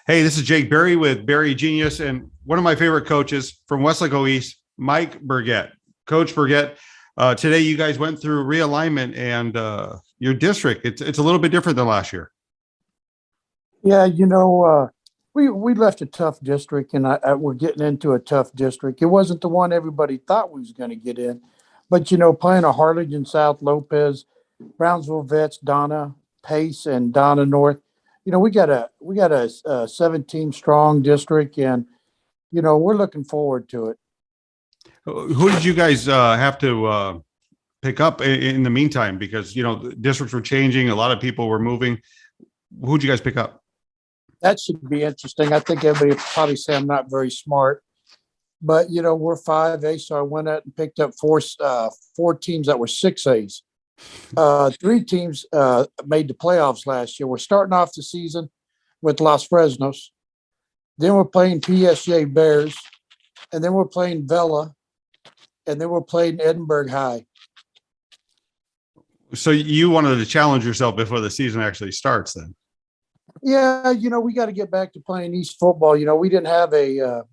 Hey, this is Jake Berry with Berry Genius, and one of my favorite coaches from Weslaco East, Mike Burget. Coach Burget, today you guys went through realignment, and your district it's a little bit different than last year. Yeah, we left a tough district, and we're getting into a tough district. It wasn't the one everybody thought we was going to get in, but playing a Harlingen South, Lopez, Brownsville Vets, Donna Pace, and Donna North. We got a 17 strong district, and we're looking forward to it. Who did you guys have to pick up in the meantime? Because the districts were changing, a lot of people were moving. Who'd you guys pick up? That should be interesting. I think everybody will probably say I'm not very smart, but we're 5A, so I went out and picked up four teams that were 6As. Three teams made the playoffs last year. We're starting off the season with Los Fresnos. Then we're playing PSJ Bears, and then we're playing Vela, and then we're playing Edinburgh High. So you wanted to challenge yourself before the season actually starts then? Yeah, we got to get back to playing East football. We didn't have a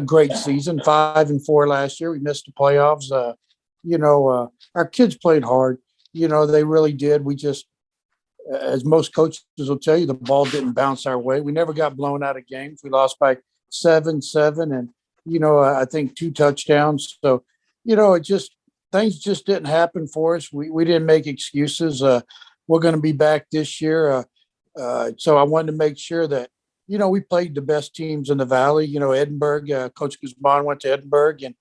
great season, 5-4 last year. We missed the playoffs. Our kids played hard. They really did. We just, as most coaches will tell you, the ball didn't bounce our way. We never got blown out of games. We lost by 7-7 and, I think 2 touchdowns. So, things just didn't happen for us. We didn't make excuses. We're going to be back this year. So I wanted to make sure that, we played the best teams in the Valley. Edinburgh, Coach Guzman went to Edinburgh and,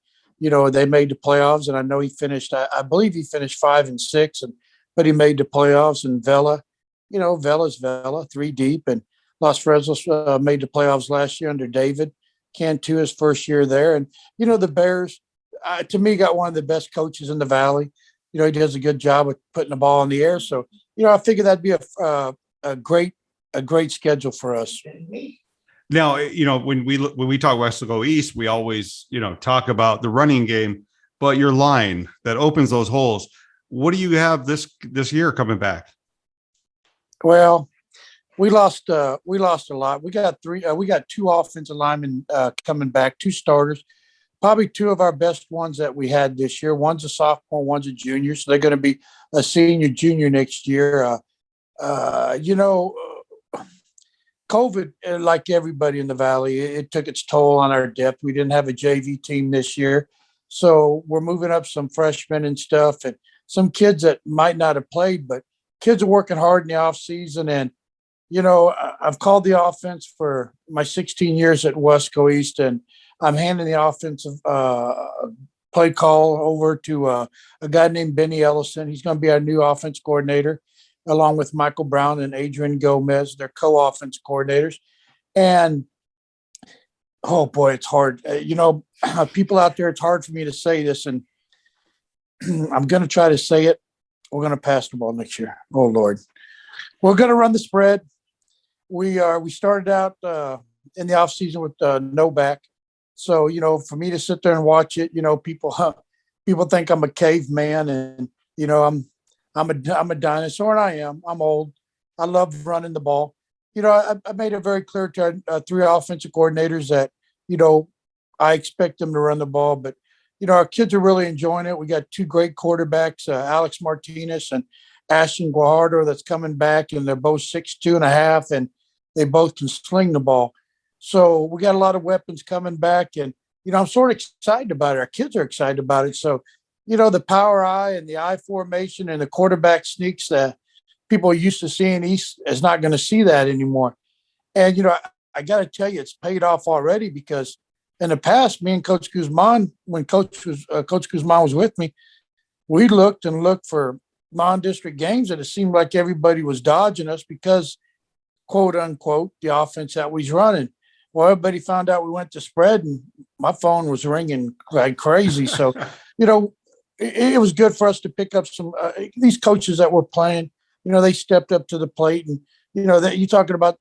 they made the playoffs. And I know he finished, I believe he finished 5-6, but he made the playoffs. And Vela, Vela's Vela, 3 deep. And Los Fresnos made the playoffs last year under David Cantu, his first year there. And, the Bears, to me, got one of the best coaches in the Valley. He does a good job of putting the ball in the air. So, I figured that'd be a great schedule for us. Now, when we talk Weslaco East, we always, talk about the running game, but your line that opens those holes. What do you have this year coming back? Well, we lost a lot. We got 2 offensive linemen coming back, 2 starters, probably 2 of our best ones that we had this year. One's a sophomore, one's a junior. So they're going to be a senior, junior next year. COVID, like everybody in the Valley, it took its toll on our depth. We didn't have a JV team this year. So we're moving up some freshmen and stuff and some kids that might not have played, but kids are working hard in the off season. And, I've called the offense for my 16 years at Wesco East, and I'm handing the offensive play call over to a guy named Benny Ellison. He's going to be our new offense coordinator, along with Michael Brown and Adrian Gomez. They're co-offense coordinators. And, oh, boy, it's hard. People out there, it's hard for me to say this, and I'm going to try to say it. We're going to pass the ball next year. Oh, Lord. We're going to run the spread. We started out in the offseason with no back. So, for me to sit there and watch it, people think I'm a caveman and, I'm a dinosaur, and I am. I'm old. I love running the ball. I made it very clear to our 3 offensive coordinators that, I expect them to run the ball. But, our kids are really enjoying it. We got 2 great quarterbacks, Alex Martinez and Ashton Guajardo, that's coming back, and they're both 6'2.5", and they both can sling the ball. So we got a lot of weapons coming back, and, I'm sort of excited about it. Our kids are excited about it. So, the power eye and the I formation and the quarterback sneaks that people are used to seeing East is not going to see that anymore. And, I got to tell you, it's paid off already, because in the past, me and Coach Guzman, when Coach Guzman was with me, we looked for non-district games, and it seemed like everybody was dodging us because, quote unquote, the offense that we was running. Well, everybody found out we went to spread, and my phone was ringing like crazy. So, it was good for us to pick up some these coaches that were playing. They stepped up to the plate, and that you're talking about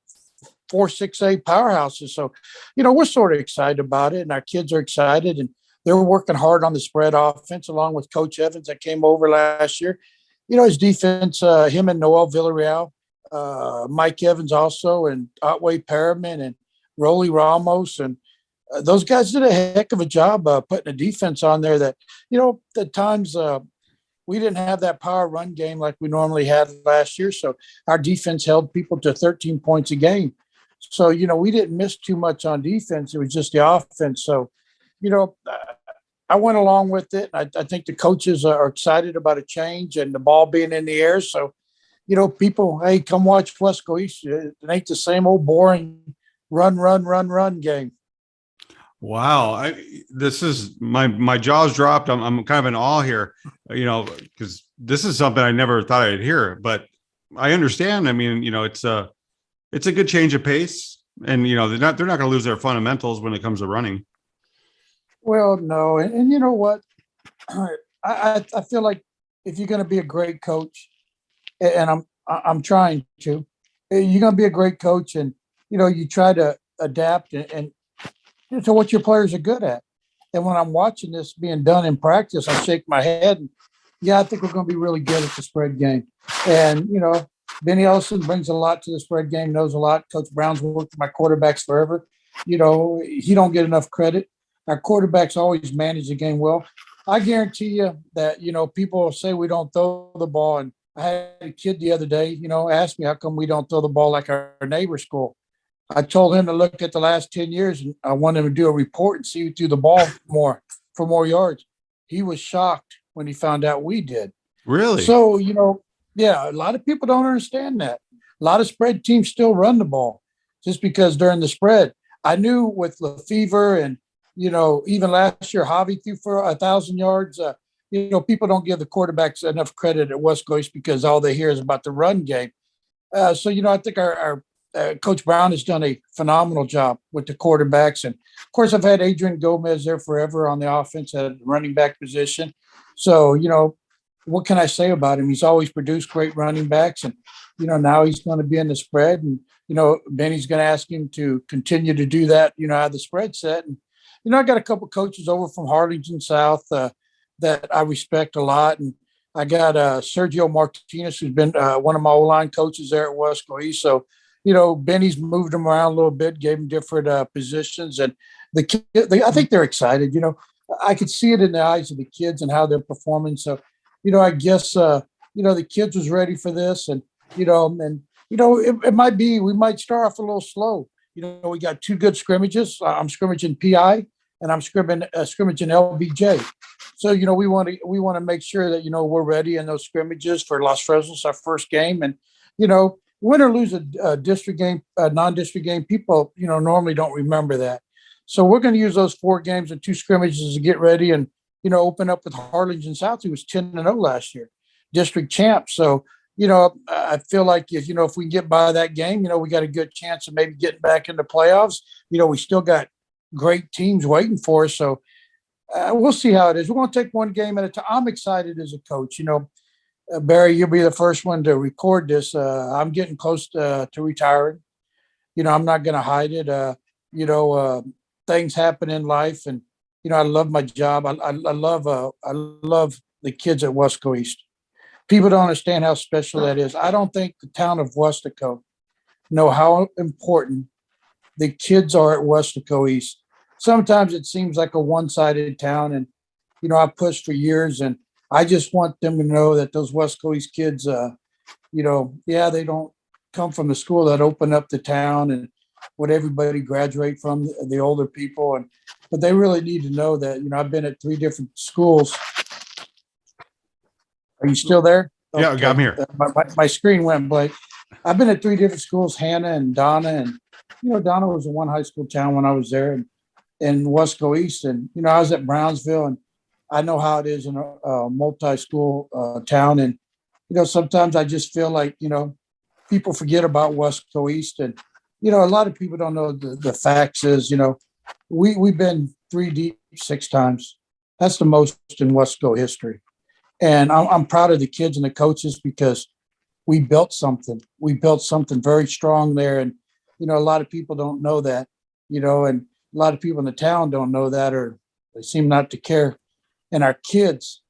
4, 6A powerhouses. So, we're sort of excited about it, and our kids are excited, and they're working hard on the spread offense along with Coach Evans that came over last year. His defense, him and Noel Villarreal, Mike Evans also, and Otway Perriman, and Rolly Ramos, and those guys did a heck of a job putting a defense on there that, at times we didn't have that power run game like we normally had last year. So our defense held people to 13 points a game. So, we didn't miss too much on defense. It was just the offense. So, I went along with it. I think the coaches are excited about a change and the ball being in the air. So, people, hey, come watch Wesco East. It ain't the same old boring run game. Wow. This is my jaws dropped. I'm kind of in awe here, because this is something I never thought I'd hear, but I understand. I mean, it's a good change of pace, and, they're not going to lose their fundamentals when it comes to running. Well, no. And you know what? I feel like if you're going to be a great coach, and I'm trying to, you're going to be a great coach, and, you try to adapt and to what your players are good at. And when I'm watching this being done in practice, I shake my head. And, yeah, I think we're going to be really good at the spread game. And, Benny Ellison brings a lot to the spread game, knows a lot. Coach Brown's worked with my quarterbacks forever. He don't get enough credit. Our quarterbacks always manage the game well. I guarantee you that, people say we don't throw the ball. And I had a kid the other day, ask me how come we don't throw the ball like our neighbor school. I told him to look at the last 10 years, and I wanted him to do a report and see who threw the ball more for more yards. He was shocked when he found out we did. Really? So, yeah, a lot of people don't understand that. A lot of spread teams still run the ball just because during the spread. I knew with Lefevre and, even last year, Javi threw for 1,000 yards. People don't give the quarterbacks enough credit at West Coast because all they hear is about the run game. So, I think our Coach Brown has done a phenomenal job with the quarterbacks. And, of course, I've had Adrian Gomez there forever on the offense at the running back position. So, what can I say about him? He's always produced great running backs. And, now he's going to be in the spread. And, Benny's going to ask him to continue to do that, out of the spread set. And, I got a couple of coaches over from Harlingen South that I respect a lot. And I got Sergio Martinez, who's been one of my O-line coaches there at Wesco East. So, Benny's moved them around a little bit, gave them different positions. And I think they're excited. I could see it in the eyes of the kids and how they're performing. So, I guess, the kids was ready for this. And, it might be, we might start off a little slow. We got two good scrimmages. I'm scrimmaging PI and I'm scrimmaging LBJ. So, we want to make sure that, we're ready in those scrimmages for Los Fresnos, our first game. And, win or lose a district game, a non-district game, people, normally don't remember that. So we're going to use those 4 games and 2 scrimmages to get ready and, open up with Harlingen South, who was 10-0 last year, district champ. So, I feel like if we can get by that game, we got a good chance of maybe getting back into playoffs. We still got great teams waiting for us. So we'll see how it is. We're going to take one game at a time. I'm excited as a coach. Barry, you'll be the first one to record this. I'm getting close to retiring. I'm not going to hide it. Things happen in life, and I love my job. I love the kids at Wesco East. People don't understand how special that is. I don't think the town of Westico know how important the kids are at Westico East. Sometimes it seems like a one-sided town, and I pushed for years, and I just want them to know that those Wesco East kids, they don't come from the school that opened up the town and what everybody graduate from, the older people, but they really need to know that I've been at 3 different schools. Are you still there? Yeah, okay. I'm here. My screen went blank. I've been at 3 different schools, Hannah and Donna, and Donna was in one high school town when I was there, and in Wesco East, and I was at Brownsville, and I know how it is in a multi-school town. And, sometimes I just feel like, people forget about Wesco East. And, a lot of people don't know the facts is, we've been 3 deep 6 times. That's the most in Wesco history. And I'm proud of the kids and the coaches because we built something. We built something very strong there. And, a lot of people don't know that, and a lot of people in the town don't know that, or they seem not to care. And our kids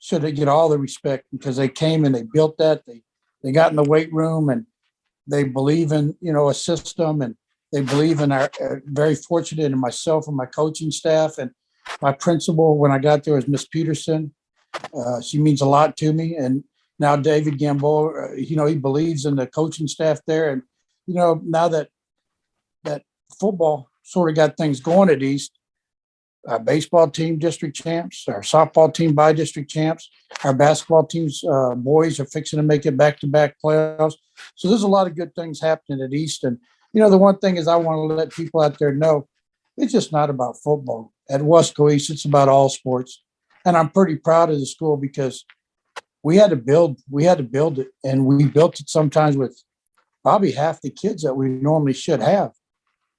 should get all the respect because they came and they built that. They got in the weight room and they believe in, a system, and They believe in our, very fortunate in myself and my coaching staff. And my principal, when I got there, was Miss Peterson. She means a lot to me. And now David Gamboa, he believes in the coaching staff there. And, now that football sort of got things going at East, our baseball team district champs, our softball team by district champs, our basketball team's boys are fixing to make it back-to-back playoffs. So there's a lot of good things happening at East. And, the one thing is I want to let people out there know it's just not about football. At Wesco East, it's about all sports. And I'm pretty proud of the school because we had to build it. And we built it sometimes with probably half the kids that we normally should have,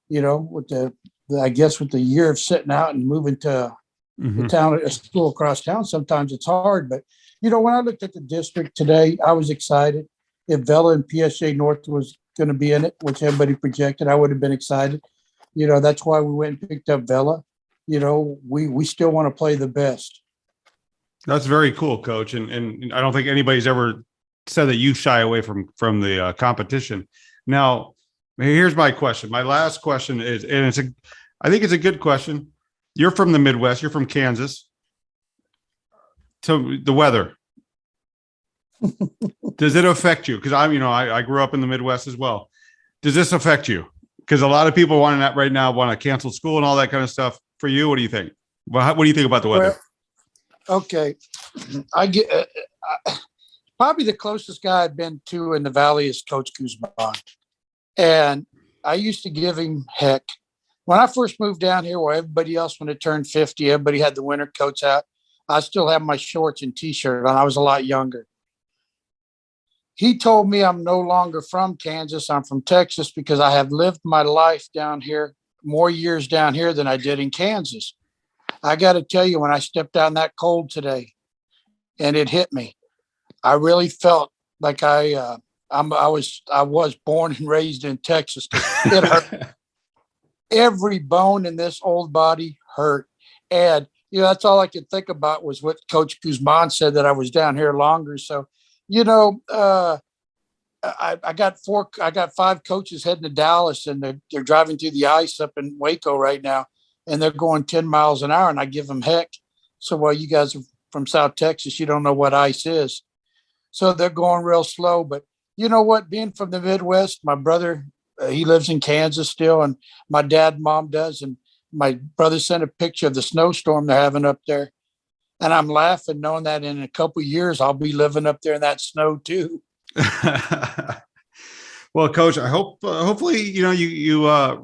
with with the year of sitting out and moving to the town, a school across town, sometimes it's hard. But, when I looked at the district today, I was excited. If Vela and PSA North was going to be in it, which everybody projected, I would have been excited. That's why we went and picked up Vela. We still want to play the best. That's very cool, Coach. And I don't think anybody's ever said that you shy away from the competition. Now, here's my question. My last question is, and I think it's a good question. You're from the Midwest. You're from Kansas. So the weather, does it affect you? Because I grew up in the Midwest as well. Does this affect you? Because a lot of people want to cancel school and all that kind of stuff. For you, what do you think? What do you think about the weather? Well, okay, I get probably the closest guy I've been to in the Valley is Coach Guzman, and I used to give him heck when I first moved down here. Where everybody else, when it turned 50, everybody had the winter coats out. I still have my shorts and T-shirt on. I was a lot younger. He told me I'm no longer from Kansas. I'm from Texas because I have lived my life down here, more years down here than I did in Kansas. I got to tell you, when I stepped out in that cold today and it hit me, I really felt like I was born and raised in Texas. It hurt. Every bone in this old body hurt. And, that's all I could think about was what Coach Guzman said, that I was down here longer. So, I got 5 coaches heading to Dallas, and they're driving through the ice up in Waco right now, and they're going 10 miles an hour, and I give them heck. So, well, you guys are from South Texas, you don't know what ice is. So they're going real slow. But you know what? Being from the Midwest, my brother, he lives in Kansas still, and my dad and mom does. And my brother sent a picture of the snowstorm they're having up there. And I'm laughing, knowing that in a couple of years, I'll be living up there in that snow too. Well, Coach, I hope, hopefully, you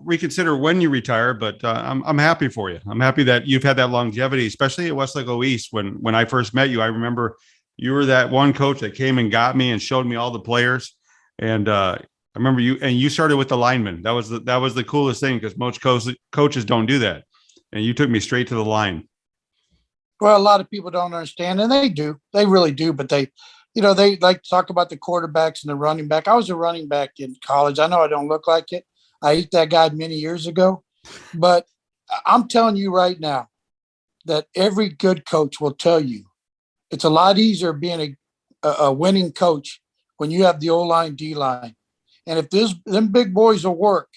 reconsider when you retire, but I'm happy for you. I'm happy that you've had that longevity, especially at Westlake East. When I first met you, I remember you were that one coach that came and got me and showed me all the players. And I remember you started with the linemen. That was the coolest thing, because most coaches don't do that. And you took me straight to the line. Well, a lot of people don't understand, and they do. They really do. But they like to talk about the quarterbacks and the running back. I was a running back in college. I know I don't look like it. I ate that guy many years ago. But I'm telling you right now that every good coach will tell you it's a lot easier being a winning coach when you have the O-line, D-line. And if them big boys will work,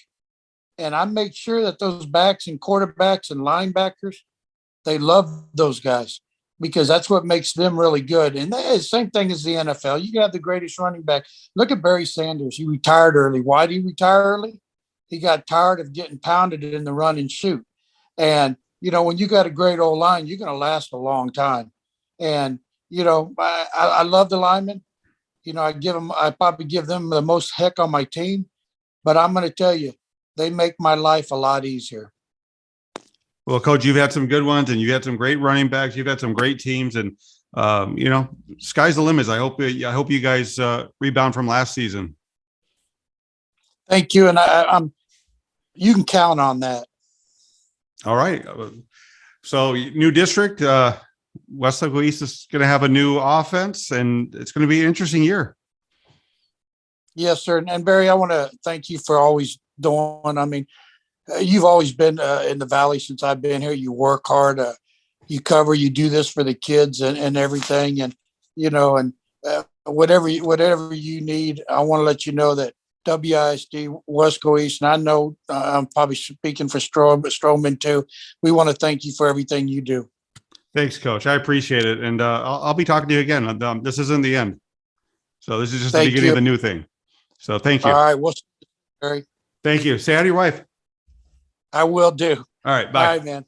and I make sure that those backs and quarterbacks and linebackers, they love those guys, because that's what makes them really good. And the same thing as the NFL. You can have the greatest running back. Look at Barry Sanders. He retired early. Why did he retire early? He got tired of getting pounded in the run and shoot. And, when you got a great old line, you're going to last a long time. And, I love the linemen. I probably give them the most heck on my team. But I'm going to tell you, they make my life a lot easier. Well, Coach, you've had some good ones, and you had some great running backs. You've had some great teams, and sky's the limit. I hope you guys rebound from last season. Thank you, and I'm. You can count on that. All right. So, new district, Westlake East is going to have a new offense, and it's going to be an interesting year. Yes, sir. And Barry, I want to thank you for always doing. I mean, you've always been in the Valley since I've been here. You work hard. You you do this for the kids and everything. And, whatever you need, I want to let you know that WISD, Wesco East, and I know I'm probably speaking for Stroman too. We want to thank you for everything you do. Thanks, Coach. I appreciate it. And I'll be talking to you again. This isn't the end. So this is just the beginning of the new thing. So thank you. All right. Well, Barry. Thank you. Say hi to your wife. I will do. All right. Bye. Bye, man.